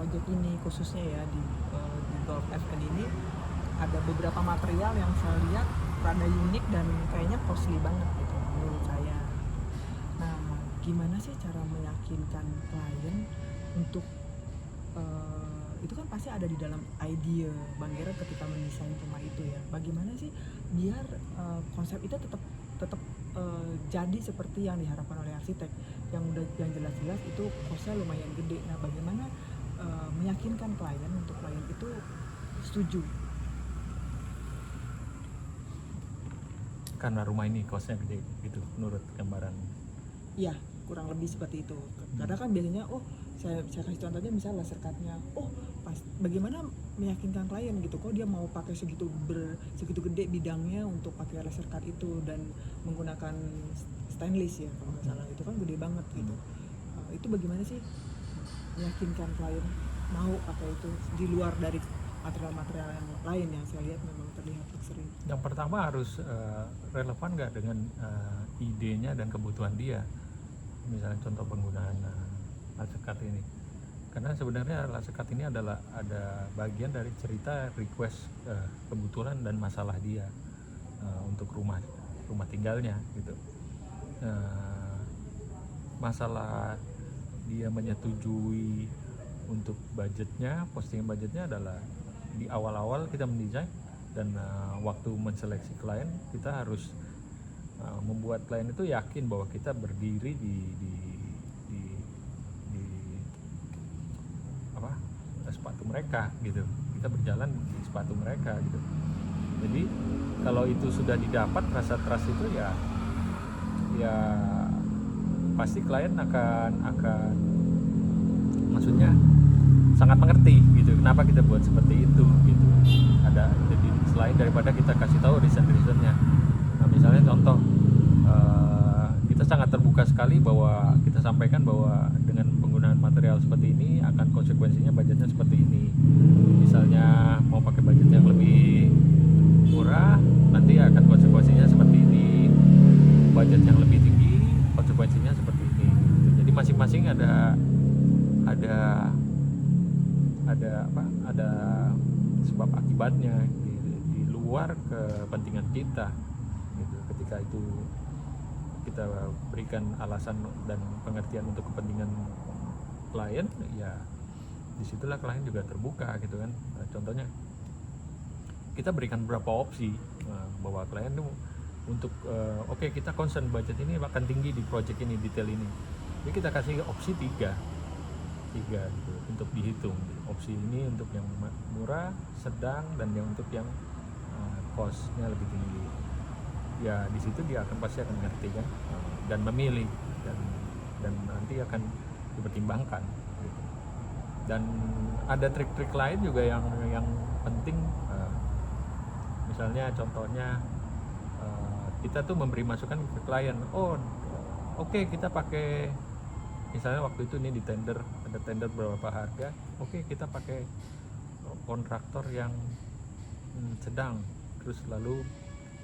project ini khususnya ya di Golf FN ini ada beberapa material yang saya lihat rada unik dan kayaknya costly banget gitu menurut saya. Nah, gimana sih cara meyakinkan klien untuk itu kan pasti ada di dalam ide Bang Gerard ketika mendesain rumah itu ya. Bagaimana sih biar konsep itu tetap jadi seperti yang diharapkan oleh arsitek yang jelas-jelas itu kosnya lumayan gede. Nah, bagaimana meyakinkan klien untuk klien itu setuju? Karena rumah ini kosnya gede gitu menurut gambaran. Iya, kurang lebih seperti itu. Karena kan biasanya saya kasih contohnya misalnya laser cut-nya. Bagaimana meyakinkan klien gitu kok dia mau pakai segitu gede bidangnya untuk pakai laser cut itu dan menggunakan stainless ya kalau nggak salah, itu kan gede banget gitu. Itu bagaimana sih meyakinkan klien mau pakai itu di luar dari material-material yang lain yang saya lihat memang terlihat luxury. Yang pertama harus relevan nggak dengan idenya dan kebutuhan dia. Misalnya contoh penggunaan laser cut ini. Karena sebenarnya laser cut ini adalah ada bagian dari cerita request kebutuhan dan masalah dia untuk rumah tinggalnya gitu. Masalah dia menyetujui untuk budgetnya, postingan budgetnya adalah di awal-awal kita mendesain dan waktu menseleksi klien kita harus membuat klien itu yakin bahwa kita berdiri di sepatu mereka gitu, kita berjalan di sepatu mereka gitu. Jadi kalau itu sudah didapat rasa trust itu ya pasti klien akan maksudnya sangat mengerti gitu kenapa kita buat seperti itu gitu. Ada jadi selain daripada kita kasih tahu desain-desainnya. Nah, misalnya contoh kita sangat terbuka sekali bahwa kita sampaikan bahwa dengan penggunaan material seperti ini akan konsekuensinya budgetnya seperti ini. Misalnya mau pakai budget yang lebih murah, nanti akan konsekuensinya seperti ini. Budget yang lebih tinggi, konsekuensinya seperti ini. Jadi masing-masing ada sebab akibatnya di luar kepentingan kita gitu. Ketika itu kita berikan alasan dan pengertian untuk kepentingan klien, ya disitulah klien juga terbuka gitu kan. Nah, contohnya kita berikan beberapa opsi bahwa klien itu untuk oke, kita concern budget ini akan tinggi di project ini, detail ini, jadi kita kasih opsi tiga gitu untuk dihitung. Opsi ini untuk yang murah, sedang, dan yang untuk yang cost-nya lebih tinggi. Ya di situ dia pasti akan ngerti kan dan memilih dan nanti akan dipertimbangkan gitu. Dan ada trik-trik lain juga yang penting, misalnya contohnya kita tuh memberi masukan ke klien. Oke, kita pakai, misalnya waktu itu nih di ada tender berapa harga, oke, kita pakai kontraktor yang sedang, terus lalu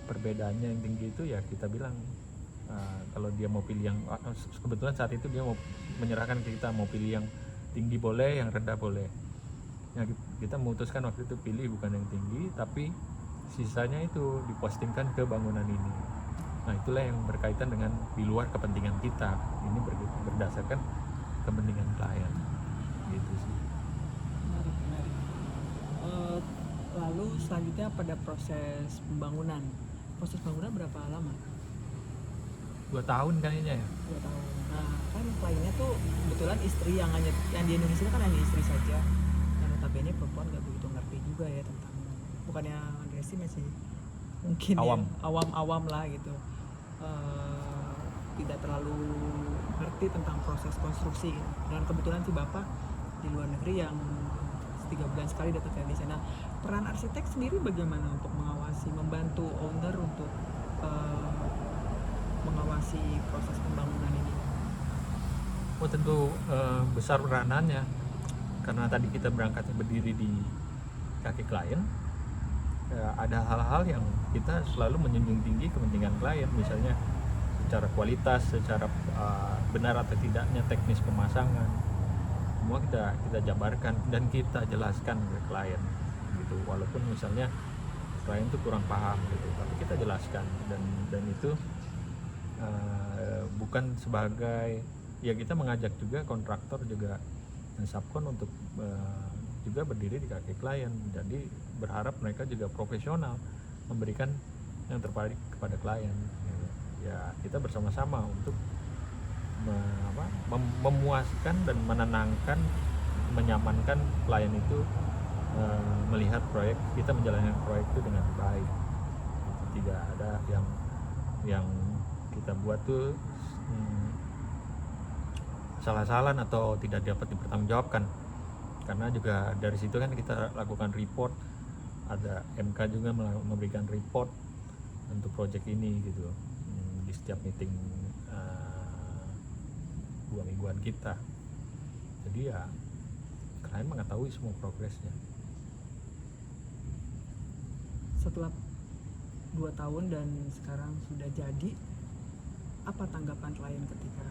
perbedaannya yang tinggi itu ya kita bilang kalau dia mau pilih yang kebetulan saat itu dia mau menyerahkan ke kita, mau pilih yang tinggi boleh, yang rendah boleh. Ya, kita memutuskan waktu itu pilih bukan yang tinggi, tapi sisanya itu dipostingkan ke bangunan ini. Nah, itulah yang berkaitan dengan di luar kepentingan kita. Ini berdasarkan kepentingan klien. Gitu sih. Menarik. Lalu selanjutnya pada proses pembangunan. Proses pembangunan berapa lama? 2 tahun kayaknya ya. 2 tahun. Nah, kan kliennya tuh kebetulan istri yang di Indonesia kan hanya istri saja. Dan notabene perempuan nggak begitu ngerti juga ya tentang, bukannya underestimate sih, mungkin awam lah gitu. Tidak terlalu ngerti tentang proses konstruksi. Dan kebetulan si bapak di luar negeri yang 3 bulan sekali datang ke Indonesia. Nah, peran arsitek sendiri bagaimana untuk mengawasi, membantu owner untuk mengawasi proses pembangunan ini? Tentu besar peranannya, karena tadi kita berangkatnya berdiri di kaki klien. Ada hal-hal yang kita selalu menjunjung tinggi kepentingan klien, misalnya secara kualitas, secara benar atau tidaknya teknis pemasangan, semua kita jabarkan dan kita jelaskan ke klien gitu, walaupun misalnya klien itu kurang paham gitu, tapi kita jelaskan dan itu bukan sebagai ya, kita mengajak juga kontraktor juga dan subkon untuk juga berdiri di kaki klien, jadi berharap mereka juga profesional memberikan yang terbaik kepada klien gitu. Ya kita bersama-sama untuk memuaskan dan menenangkan, menyamankan klien itu melihat proyek kita menjalankan proyek itu dengan baik. Tidak ada yang kita buat tuh salah-salah atau tidak dapat dipertanggungjawabkan, karena juga dari situ kan kita lakukan report, ada MK juga memberikan report untuk proyek ini gitu di setiap meeting 2 mingguan kita. Jadi ya klien mengetahui semua progresnya. Setelah 2 tahun dan sekarang sudah jadi, apa tanggapan klien ketika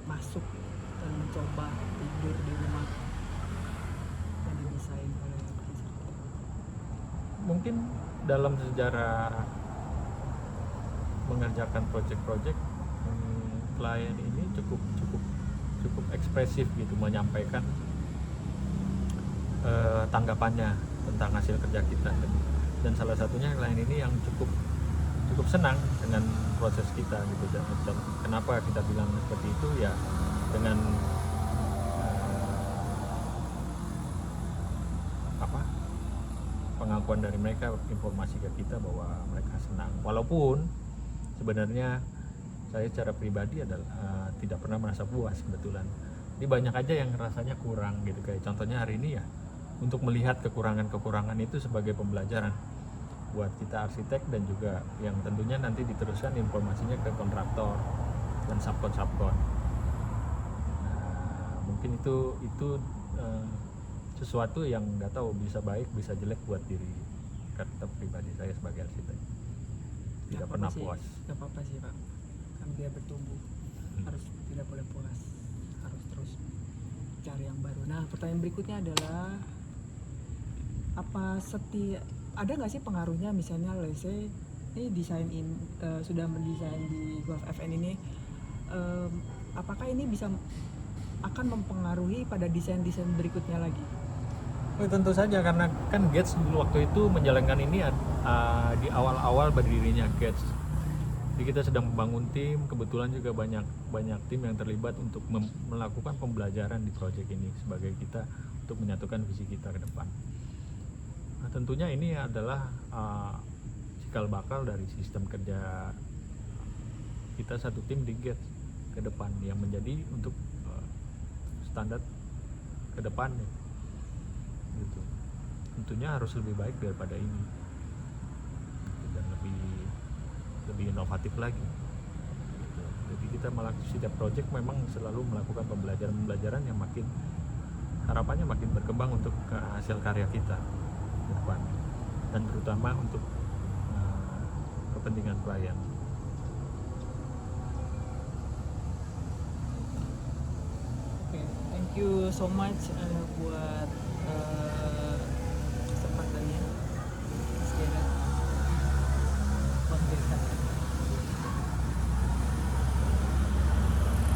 masuk dan mencoba tidur di rumah yang didesain oleh arsitek? Mungkin dalam sejarah mengerjakan proyek-proyek, klien ini cukup ekspresif gitu menyampaikan tanggapannya tentang hasil kerja kita, dan salah satunya klien ini yang cukup senang dengan proses kita gitu. Dan kenapa kita bilang seperti itu ya, dengan pengakuan dari mereka, informasi ke kita bahwa mereka senang, walaupun sebenarnya saya secara pribadi adalah tidak pernah merasa puas kebetulan. Jadi banyak aja yang rasanya kurang gitu, kayak contohnya hari ini ya, untuk melihat kekurangan itu sebagai pembelajaran buat kita arsitek, dan juga yang tentunya nanti diteruskan informasinya ke kontraktor dan subkon. Mungkin itu sesuatu yang nggak tahu bisa baik bisa jelek buat diri kata pribadi saya sebagai arsitek. Tidak pernah puas. Gak apa-apa sih Pak, kan dia bertumbuh, harus tidak boleh puas, harus terus cari yang baru. Nah pertanyaan berikutnya adalah, ada nggak sih pengaruhnya, misalnya let's say ini sudah mendesain di Gulf FN ini, apakah ini akan mempengaruhi pada desain-desain berikutnya lagi? Tentu saja, karena kan Gates waktu itu menjalankan ini di awal-awal berdirinya Gates. Jadi kita sedang membangun tim, kebetulan juga banyak tim yang terlibat untuk melakukan pembelajaran di proyek ini sebagai kita untuk menyatukan visi kita ke depan. Nah, tentunya ini adalah cikal bakal dari sistem kerja kita satu tim di Gates ke depan, yang menjadi untuk standar ke depan gitu. Tentunya harus lebih baik daripada ini dan lebih inovatif lagi gitu. Jadi kita melakukan setiap project memang selalu melakukan pembelajaran yang harapannya makin berkembang untuk hasil karya kita ke depan, dan terutama untuk kepentingan klien. Thank you so much buat